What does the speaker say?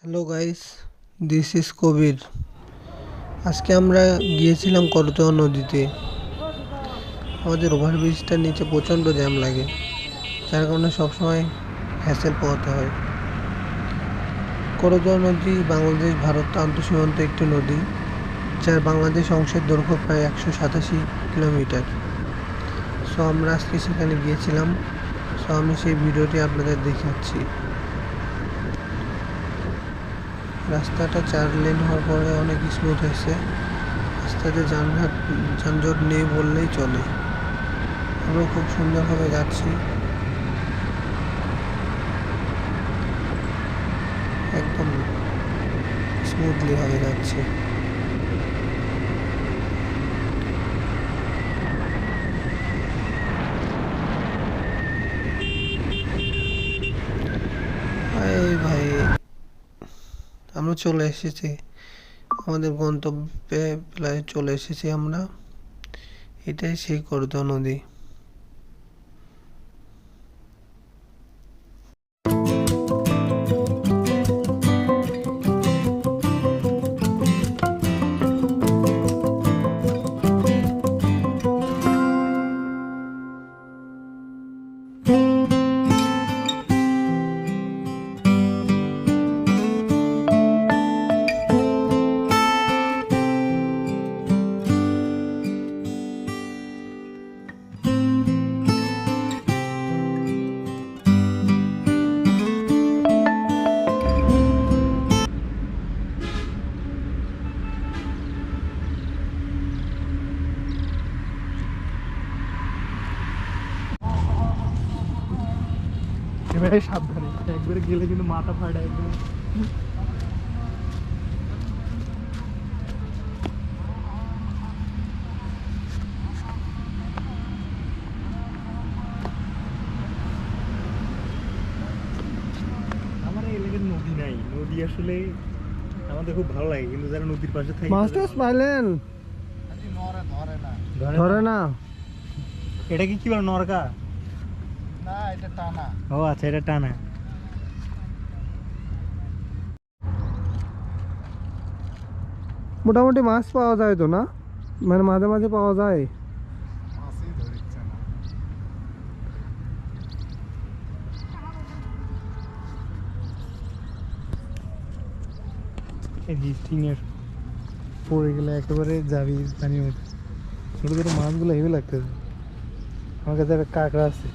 Hello guys, this is কবির। আজকে আমরা গিয়েছিলাম করতোয়া নদীতে। আমাদের ওভারব্রিজটার নিচে প্রচণ্ড জ্যাম লাগে, যার কারণে সবসময় হ্যাসেল পোহাতে হয়। করতোয়া নদী বাংলাদেশ ভারত আন্তঃসীমান্ত একটি নদী, যার বাংলাদেশ অংশের দৈর্ঘ্য প্রায় 187 কিলোমিটার। সো আমরা আজকে সেখানে গিয়েছিলাম। সো আমি সেই ভিডিওটি আপনাদের দেখাচ্ছি। রাস্তাটা 4 লেন হওয়ার পরে অনেক স্মুথ হয়েছে। রাস্তাতে যানজট নেই বললেই চলে। আমরা খুব সুন্দরভাবে যাচ্ছি, একদম স্মুথলি ভাবে যাচ্ছি। ভাই, আমরা চলে এসেছি আমাদের গন্তব্যে, প্রায় চলে এসেছি আমরা। এটাই সেই করতোয়া নদী। এবারে সাবধানে, একবারে গেলে কিন্তু মাথা ফাটা একদম। আমার এই এলাকার নদী নাই, নদী আসলে আমাদের খুব ভালো লাগে, কিন্তু যারা নদীর পাশে থাকে মাছটা পাইলেন? ধরে না। এটা কি বলে, নরকা? না, এটা টানা। ও আচ্ছা, এটা টানা। মোটামুটি মাছ পাওয়া যায় তো না, মানে মাঝে মাঝে পাওয়া যায়। পড়ে গেলে একেবারে যাবি পানির মধ্যে। ছোট ছোট মাছগুলো হেভি লাগতেছে। আমার কাছে একটা কাঁকড়া আছে।